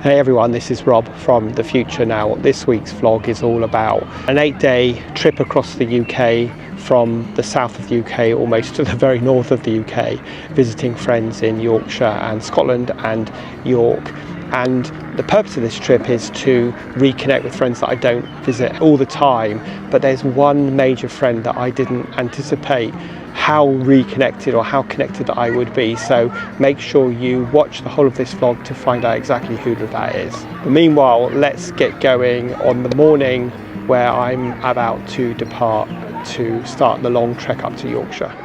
Hey everyone, this is Rob from the future. Now, this week's vlog is all about an 8-day trip across the UK, from the south of the UK almost to the very north of the UK, visiting friends in Yorkshire and Scotland and York. And the purpose of this trip is to reconnect with friends that I don't visit all the time, but there's one major friend that I didn't anticipate how reconnected or how connected I would be. So make sure you watch the whole of this vlog to find out exactly who that is. But meanwhile, let's get going on the morning where I'm about to depart to start the long trek up to Yorkshire.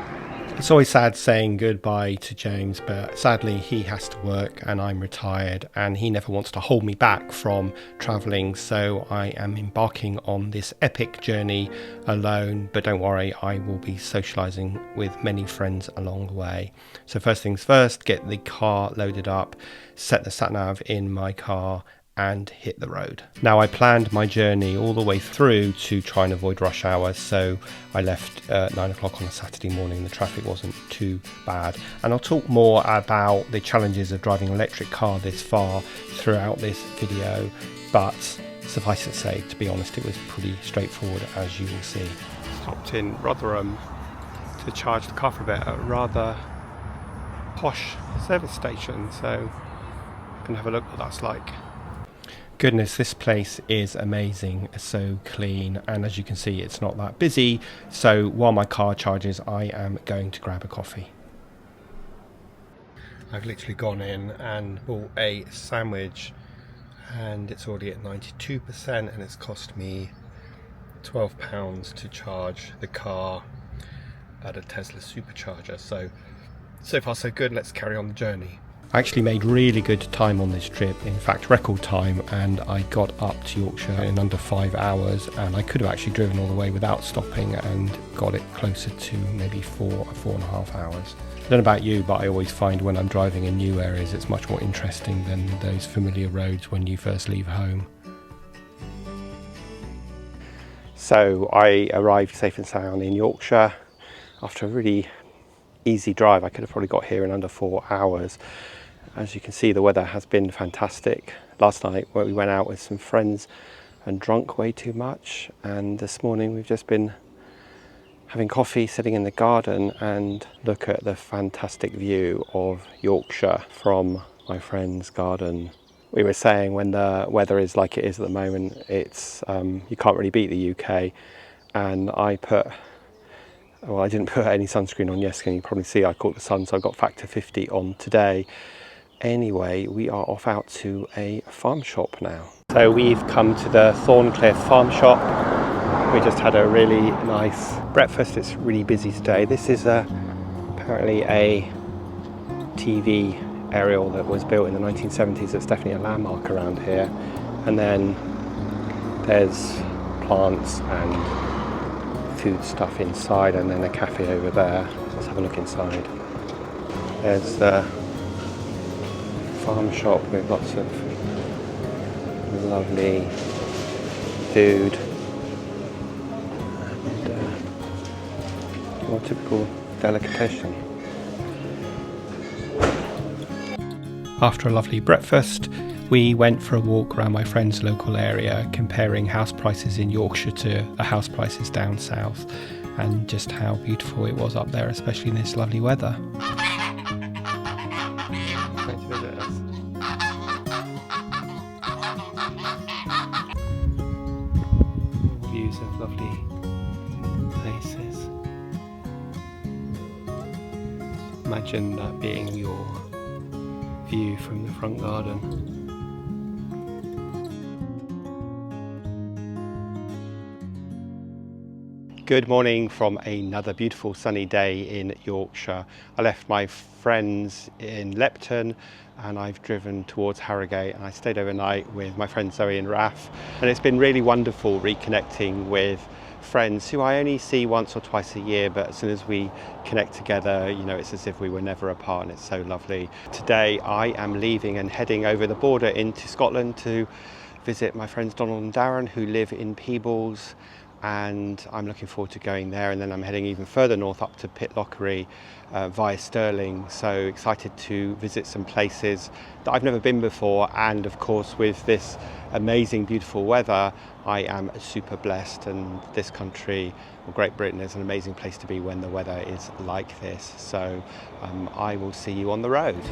It's always sad saying goodbye to James, but sadly he has to work and I'm retired and he never wants to hold me back from travelling, so I am embarking on this epic journey alone. But don't worry, I will be socialising with many friends along the way. So first things first, get the car loaded up, set the sat-nav in my car and hit the road. Now, I planned my journey all the way through to try and avoid rush hours, so I left at 9 o'clock on a Saturday morning. The traffic wasn't too bad, and I'll talk more about the challenges of driving an electric car this far throughout this video, but suffice it to say, to be honest, it was pretty straightforward, as you will see. Stopped in Rotherham to charge the car for a bit at a rather posh service station, so I'm gonna have a look what that's like. Goodness, this place is amazing. It's so clean, and as you can see, it's not that busy. So while my car charges, I am going to grab a coffee. I've literally gone in and bought a sandwich, and it's already at 92%, and it's cost me £12 to charge the car at a Tesla supercharger. So far so good. Let's carry on the journey. I actually made really good time on this trip, in fact record time, and I got up to Yorkshire in under 5 hours, and I could have actually driven all the way without stopping and got it closer to maybe 4.5 hours. I don't know about you, but I always find when I'm driving in new areas it's much more interesting than those familiar roads when you first leave home. So I arrived safe and sound in Yorkshire after a really easy drive. I could have probably got here in under 4 hours. As you can see, the weather has been fantastic. Last night we went out with some friends and drunk way too much, and this morning we've just been having coffee, sitting in the garden, and look at the fantastic view of Yorkshire from my friend's garden. We were saying, when the weather is like it is at the moment, it's you can't really beat the UK. And I didn't put any sunscreen on yesterday. You can probably see I caught the sun, so I got factor 50 on today. Anyway, we are off out to a farm shop now. So we've come to the Thorncliffe farm shop. We just had a really nice breakfast. It's really busy today. This is apparently a TV aerial that was built in the 1970s. It's definitely a landmark around here. And then there's plants and food stuff inside, and then a cafe over there. Let's have a look inside. There's the farm shop with lots of lovely food and more typical delicatessen. After a lovely breakfast, we went for a walk around my friend's local area, comparing house prices in Yorkshire to the house prices down south, and just how beautiful it was up there, especially in this lovely weather. Views of lovely places. Imagine that being your view from the front garden. Good morning from another beautiful sunny day in Yorkshire. I left my friends in Lepton and I've driven towards Harrogate, and I stayed overnight with my friends Zoe and Raf, and it's been really wonderful reconnecting with friends who I only see once or twice a year, but as soon as we connect together, you know, it's as if we were never apart, and it's so lovely. Today I am leaving and heading over the border into Scotland to visit my friends Donald and Darren, who live in Peebles, and I'm looking forward to going there. And then I'm heading even further north up to Pitlochry via Stirling, so excited to visit some places that I've never been before, and of course with this amazing beautiful weather I am super blessed, and this country, or Great Britain, is an amazing place to be when the weather is like this. So I will see you on the road.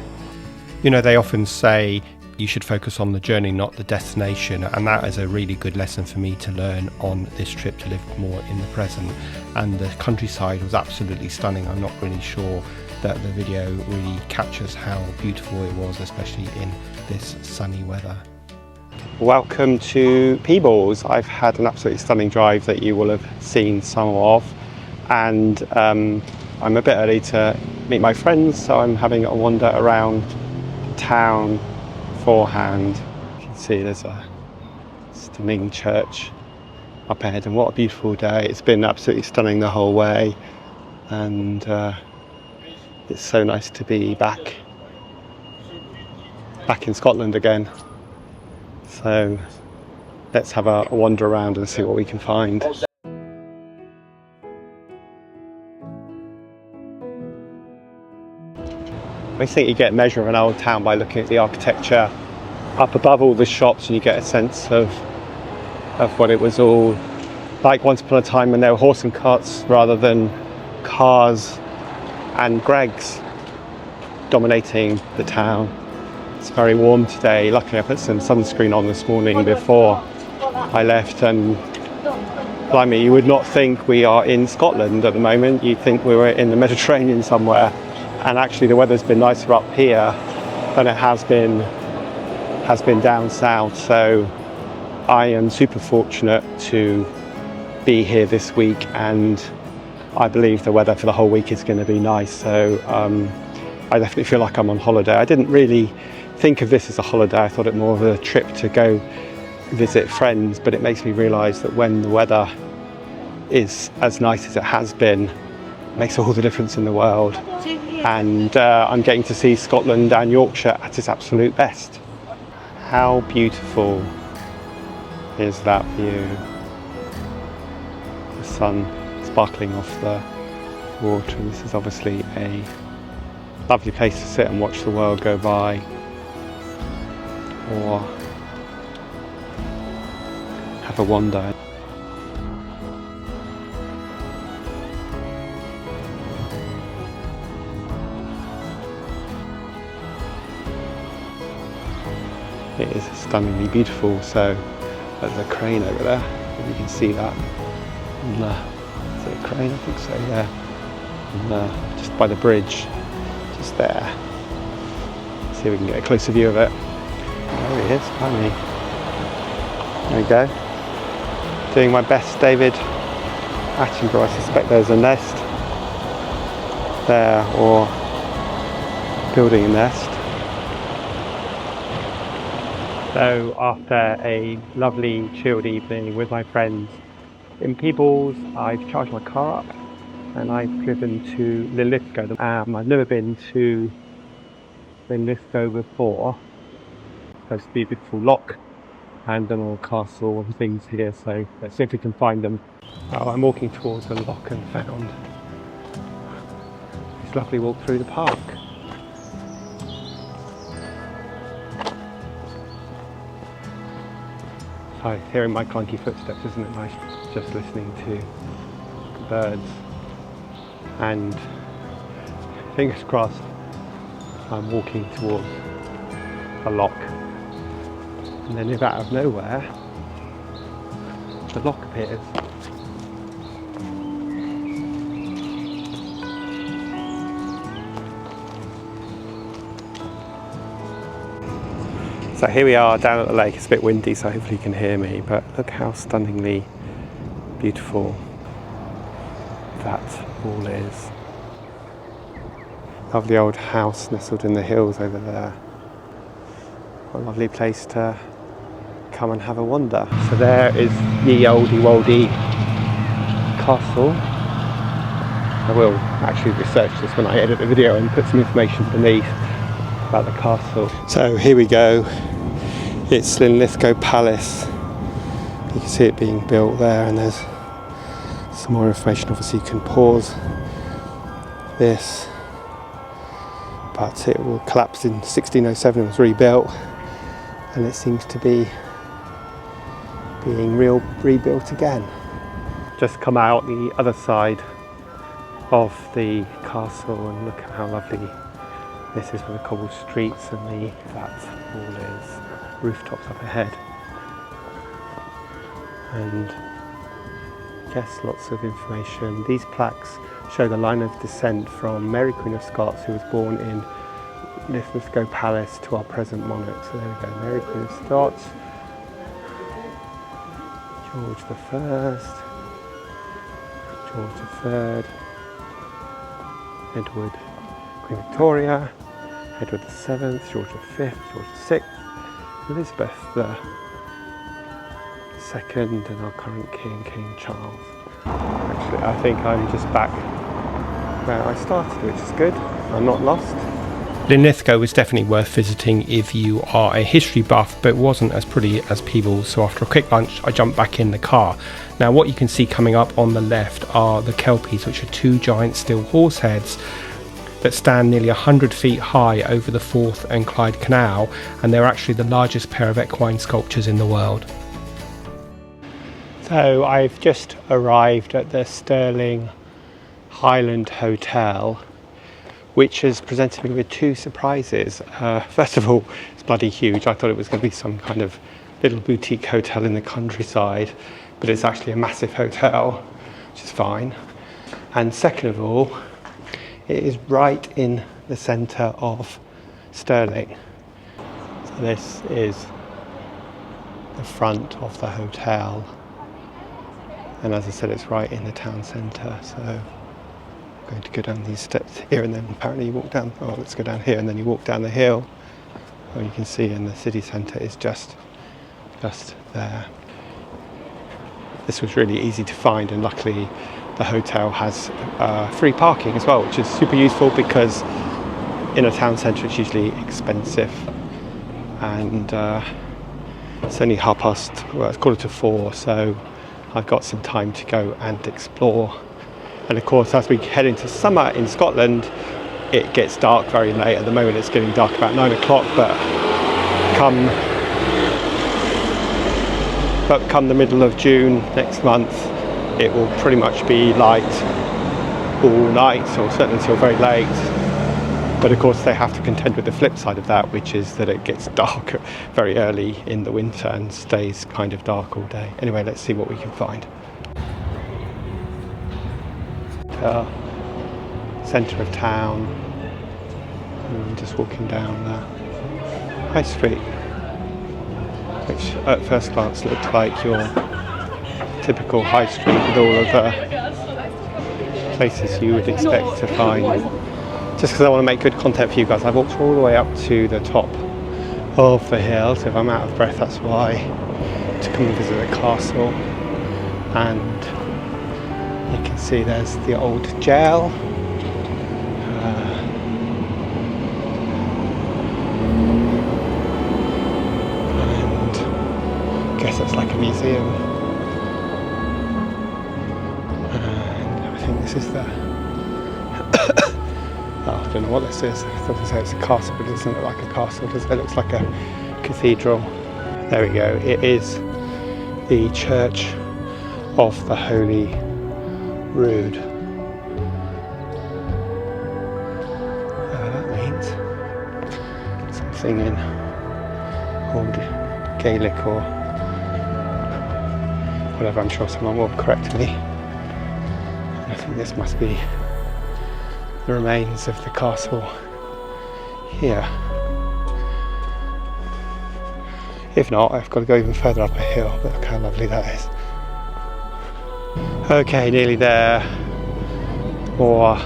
You know, they often say you should focus on the journey, not the destination, and that is a really good lesson for me to learn on this trip, to live more in the present. And the countryside was absolutely stunning. I'm not really sure that the video really captures how beautiful it was, especially in this sunny weather. Welcome to Peebles. I've had an absolutely stunning drive that you will have seen some of, and I'm a bit early to meet my friends, so I'm having a wander around town beforehand. You can see there's a stunning church up ahead, and what a beautiful day. It's been absolutely stunning the whole way, and it's so nice to be back in Scotland again. So let's have a wander around and see what we can find. I think you get a measure of an old town by looking at the architecture up above all the shops, and you get a sense of what it was all like once upon a time, when there were horse and carts rather than cars and Greggs dominating the town. It's very warm today. Luckily I put some sunscreen on this morning before I left, and blimey, you would not think we are in Scotland at the moment. You'd think we were in the Mediterranean somewhere, and actually the weather's been nicer up here than it has been down south. So I am super fortunate to be here this week, and I believe the weather for the whole week is going to be nice. So I definitely feel like I'm on holiday. I didn't really think of this as a holiday. I thought it more of a trip to go visit friends, but it makes me realise that when the weather is as nice as it has been, it makes all the difference in the world. And I'm getting to see Scotland and Yorkshire at its absolute best. How beautiful is that view? The sun sparkling off the water. This is obviously a lovely place to sit and watch the world go by, or have a wander. It is stunningly beautiful. So there's a crane over there, if you can see that. And, is it a crane? I think so, yeah. And, just by the bridge, just there. Let's see if we can get a closer view of it. There he is, finally. There we go. Doing my best, David Attenborough. I suspect there's a nest there, or building a nest. So after a lovely chilled evening with my friends in Peebles, I've charged my car up and I've driven to Linlithgow. I've never been to Linlithgow before. Supposed to be a beautiful loch and an old castle and things here, so let's see if we can find them. Well, I'm walking towards the loch and found this lovely walk through the park. Hi, hearing my clunky footsteps, isn't it nice? Just listening to birds, and fingers crossed I'm walking towards a loch, and then if out of nowhere the loch appears. So here we are down at the lake. It's a bit windy, so hopefully you can hear me, but look how stunningly beautiful that all is. Lovely old house nestled in the hills over there. What a lovely place to come and have a wander. So there is ye olde wolde castle. I will actually research this when I edit the video and put some information beneath about the castle. So here we go. It's Linlithgow Palace. You can see it being built there, and there's some more information. Obviously you can pause this but it will collapse in 1607 and was rebuilt, and it seems to be being rebuilt again. Just come out the other side of the castle and look at how lovely this is with the cobbled streets and that wall is, rooftops up ahead. And yes, lots of information. These plaques show the line of descent from Mary Queen of Scots, who was born in Linlithgow Palace, to our present monarch. So there we go, Mary Queen of Scots, George the First, George the Third, Edward, Queen Victoria, Edward the Seventh, George the Fifth, George the Sixth, Elizabeth the Second, and our current King, King Charles. Actually, I think I'm just back where I started, which is good. I'm not lost. Linlithgow was definitely worth visiting if you are a history buff, but it wasn't as pretty as Peebles, so after a quick lunch I jumped back in the car. Now what you can see coming up on the left are the Kelpies, which are two giant steel horse heads that stand nearly 100 feet high over the Forth and Clyde Canal, and they're actually the largest pair of equine sculptures in the world. So I've just arrived at the Stirling Highland Hotel, which has presented me with two surprises. First of all, it's bloody huge. I thought it was going to be some kind of little boutique hotel in the countryside, but it's actually a massive hotel, which is fine. And second of all, it is right in the centre of Stirling. So this is the front of the hotel, and as I said, it's right in the town centre. So I'm going to go down these steps here, and then apparently you walk down, oh, let's go down here, and then you walk down the hill. Well, you can see in the city centre is just there. This was really easy to find, and luckily the hotel has free parking as well, which is super useful because in a town centre it's usually expensive. And it's only it's 4:15, so I've got some time to go and explore. And of course, as we head into summer in Scotland, it gets dark very late. At the moment it's getting dark about 9 o'clock, but come the middle of June next month, it will pretty much be light all night, or certainly until very late. But of course they have to contend with the flip side of that, which is that it gets dark very early in the winter and stays kind of dark all day. Anyway, let's see what we can find. Centre of town, and just walking down the High Street, which at first glance looked like your typical high street with all of the places you would expect to find. Just because I want to make good content for you guys, I've walked all the way up to the top of the hill, so if I'm out of breath that's why, to come and visit the castle. And you can see there's the old jail. And I guess it's like a museum. And I think this is the oh, I don't know what this is. I thought to say it's a castle, but it doesn't look like a castle, does it? It looks like a cathedral. There we go. It is the Church of the Holy Rood. That means something in old Gaelic or whatever. I'm sure someone will correct me. I think this must be the remains of the castle here. If not, I've got to go even further up a hill, but look how lovely that is. Okay, nearly there. More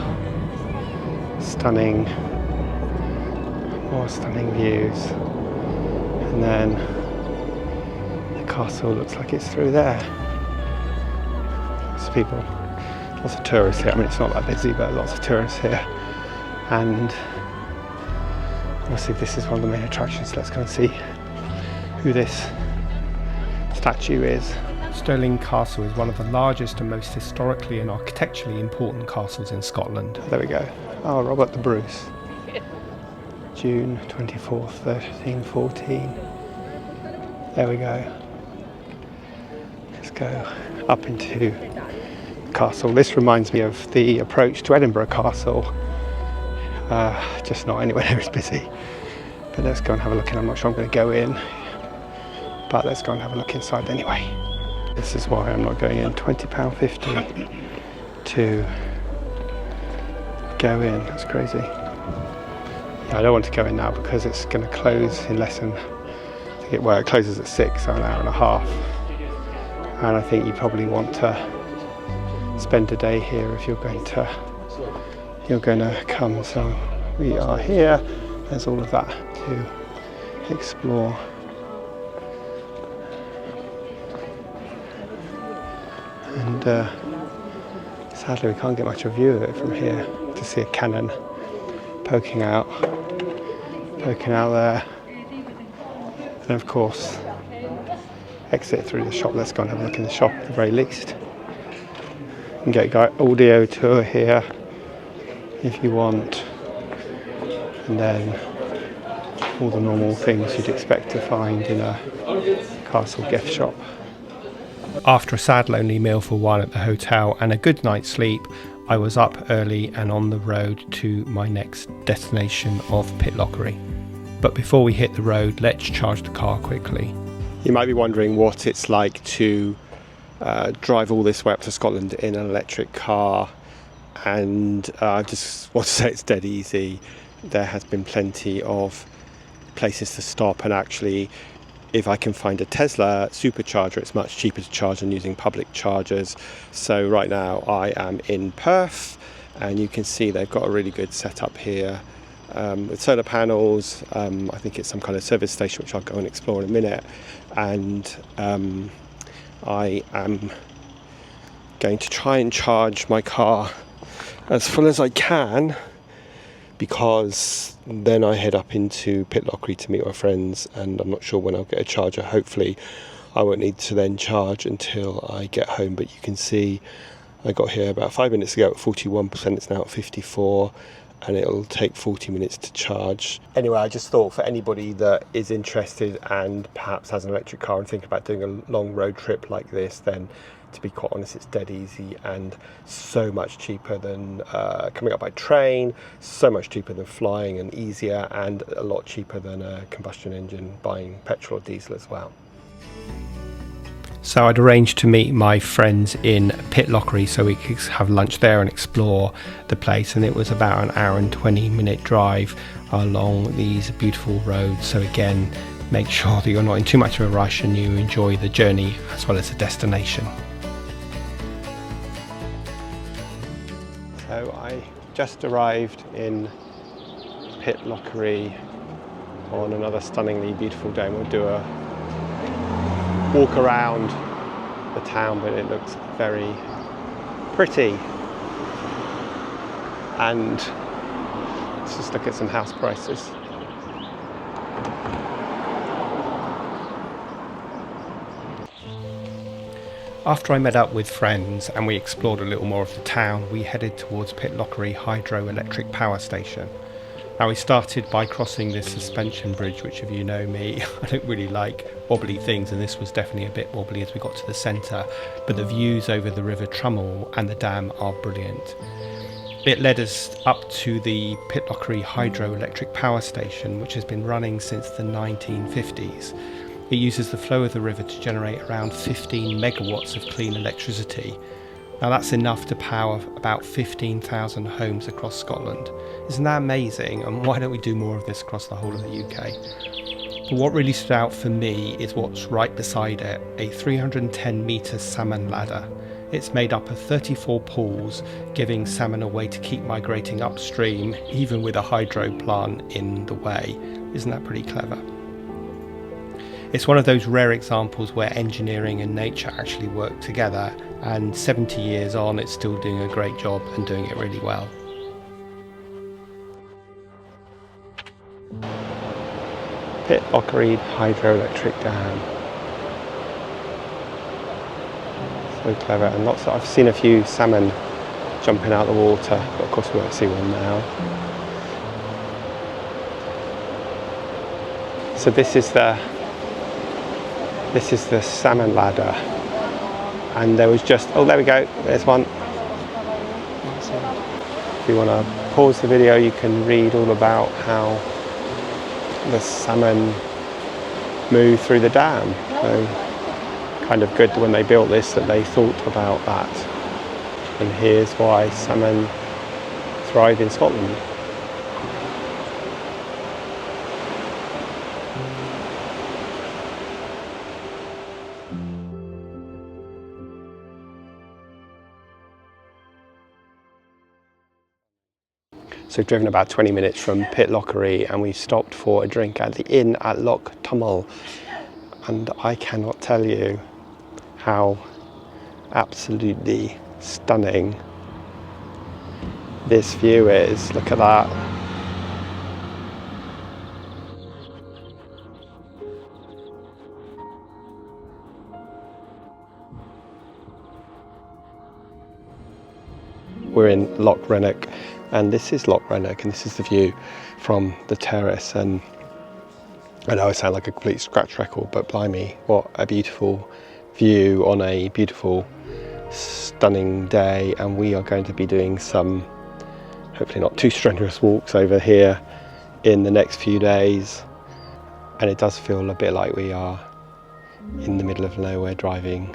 stunning views. And then the castle looks like it's through there. Lots of people, lots of tourists here. I mean, it's not that busy, but lots of tourists here. And obviously this is one of the main attractions. Let's go and see who this statue is. Stirling Castle is one of the largest and most historically and architecturally important castles in Scotland. There we go. Oh, Robert the Bruce. June 24th, 1314. There we go. Let's go up into the castle. This reminds me of the approach to Edinburgh Castle. Just not anywhere near as busy. But let's go and have a look in. I'm not sure I'm going to go in, but let's go and have a look inside anyway. This is why I'm not going in. £20.50 to go in. That's crazy. Yeah, I don't want to go in now because it's going to close in less than, it closes at 6, so an hour and a half. And I think you probably want to spend a day here if you're going to come. So we are here. There's all of that to explore. And sadly we can't get much of a view of it from here. To see a cannon poking out there. And of course, exit through the shop. Let's go and have a look in the shop at the very least. You can get an audio tour here if you want. And then all the normal things you'd expect to find in a castle gift shop. After a sad lonely meal for one at the hotel and a good night's sleep, I was up early and on the road to my next destination of Pitlochry. But before we hit the road, let's charge the car quickly. You might be wondering what it's like to drive all this way up to Scotland in an electric car, and I just want to say it's dead easy. There has been plenty of places to stop, and actually if I can find a Tesla supercharger, it's much cheaper to charge than using public chargers. So right now I am in Perth, and you can see they've got a really good setup here with solar panels. I think it's some kind of service station, which I'll go and explore in a minute. And I am going to try and charge my car as full as I can, because then I head up into Pitlochry to meet my friends, and I'm not sure when I'll get a charger. Hopefully I won't need to then charge until I get home, but you can see I got here about 5 minutes ago at 41%, it's now at 54, and it'll take 40 minutes to charge. Anyway, I just thought for anybody that is interested and perhaps has an electric car and thinking about doing a long road trip like this, then to be quite honest, it's dead easy and so much cheaper than coming up by train, so much cheaper than flying and easier, and a lot cheaper than a combustion engine buying petrol or diesel as well. So I'd arranged to meet my friends in Pitlochry so we could have lunch there and explore the place, and it was about an hour and 20-minute drive along these beautiful roads. So again, make sure that you're not in too much of a rush and you enjoy the journey as well as the destination. So I just arrived in Pitlochry on another stunningly beautiful day, and we'll do a walk around the town, but it looks very pretty. And let's just look at some house prices. After I met up with friends and we explored a little more of the town, we headed towards Pitlochry Hydroelectric power station. Now we started by crossing this suspension bridge, which if you know me, I don't really like wobbly things, and this was definitely a bit wobbly as we got to the centre, but the views over the River Trummel and the dam are brilliant. It led us up to the Pitlochry Hydroelectric power station, which has been running since the 1950s. It uses the flow of the river to generate around 15 megawatts of clean electricity. Now that's enough to power about 15,000 homes across Scotland. Isn't that amazing? And why don't we do more of this across the whole of the UK? But what really stood out for me is what's right beside it, a 310 metre salmon ladder. It's made up of 34 pools, giving salmon a way to keep migrating upstream, even with a hydro plant in the way. Isn't that pretty clever? It's one of those rare examples where engineering and nature actually work together, and 70 years on it's still doing a great job and doing it really well. Pitlochry Hydroelectric Dam. So clever, and lots of, I've seen a few salmon jumping out of the water, but of course we won't see one now. So this is the salmon ladder, and there was just, oh, there we go, there's one. If you want to pause the video, you can read all about how the salmon move through the dam. So kind of good when they built this that they thought about that. And here's why salmon thrive in Scotland. So we've driven about 20 minutes from Pitlochry, and we stopped for a drink at the inn at Loch, and I cannot tell you how absolutely stunning this view is. Look at that. We're in Loch Rannoch, and this is Loch Rannoch, and this is the view from the terrace. And I know I sound like a complete scratch record, but blimey, what a beautiful view on a beautiful, stunning day. And we are going to be doing some, hopefully not too strenuous, walks over here in the next few days. And it does feel a bit like we are in the middle of nowhere, driving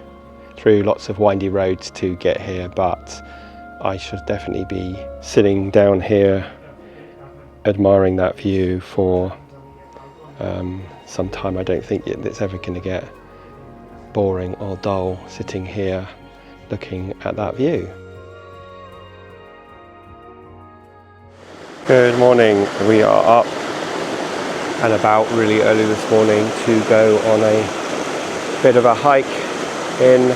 through lots of windy roads to get here, but I should definitely be sitting down here admiring that view for some time. I don't think it's ever going to get boring or dull sitting here looking at that view. Good morning. We are up and about really early this morning to go on a bit of a hike in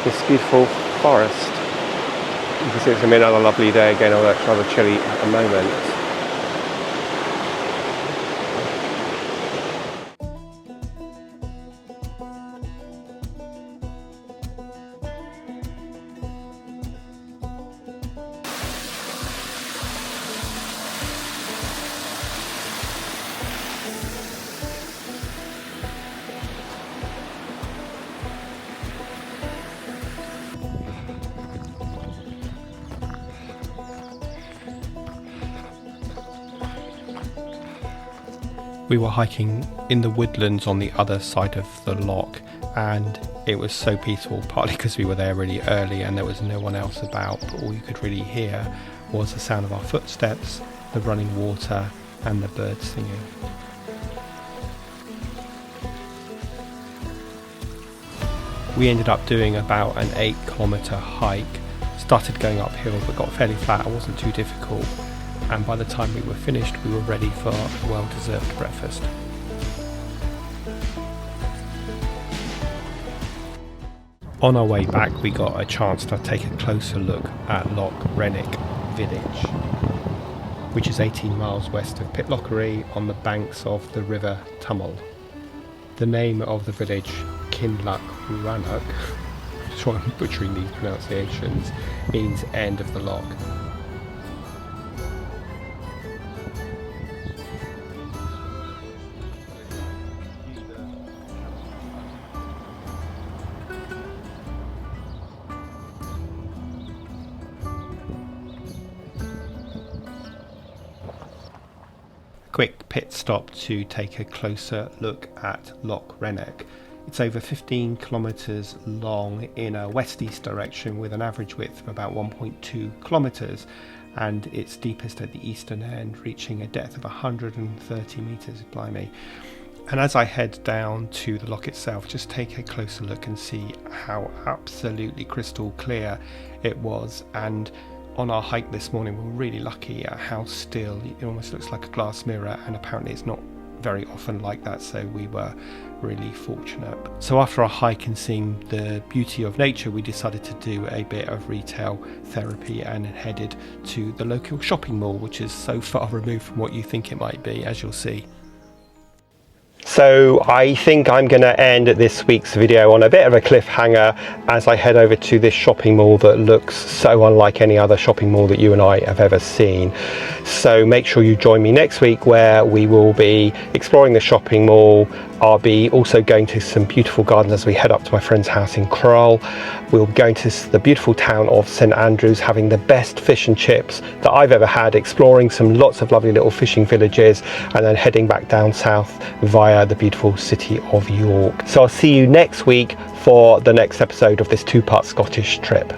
this beautiful forest. You can see it's going to be another lovely day again, although it's rather chilly at the moment. We were hiking in the woodlands on the other side of the loch, and it was so peaceful, partly because we were there really early and there was no one else about, but all you could really hear was the sound of our footsteps, the running water and the birds singing. We ended up doing about an 8-kilometre hike, started going uphill but got fairly flat. It wasn't too difficult. And by the time we were finished, we were ready for a well-deserved breakfast. On our way back, we got a chance to take a closer look at Loch Rannoch village, which is 18 miles west of Pitlochry on the banks of the River Tummel. The name of the village, Rannoch, I'm sure I'm butchering these pronunciations, means end of the loch. Quick pit stop to take a closer look at Loch Rannoch. It's over 15 kilometres long in a west-east direction with an average width of about 1.2 kilometres, and it's deepest at the eastern end, reaching a depth of 130 metres, blimey. And as I head down to the loch itself, just take a closer look and see how absolutely crystal clear it was. And on our hike this morning, we were really lucky at how still it almost looks like a glass mirror, and apparently it's not very often like that, so we were really fortunate. So after our hike and seeing the beauty of nature, we decided to do a bit of retail therapy and headed to the local shopping mall, which is so far removed from what you think it might be, as you'll see. So I think I'm going to end this week's video on a bit of a cliffhanger as I head over to this shopping mall that looks so unlike any other shopping mall that you and I have ever seen. So make sure you join me next week, where we will be exploring the shopping mall. I'll be also going to some beautiful gardens as we head up to my friend's house in Crowell. We'll be going to the beautiful town of St Andrews, having the best fish and chips that I've ever had, exploring lots of lovely little fishing villages, and then heading back down south via the beautiful city of York. So I'll see you next week for the next episode of this two-part Scottish trip.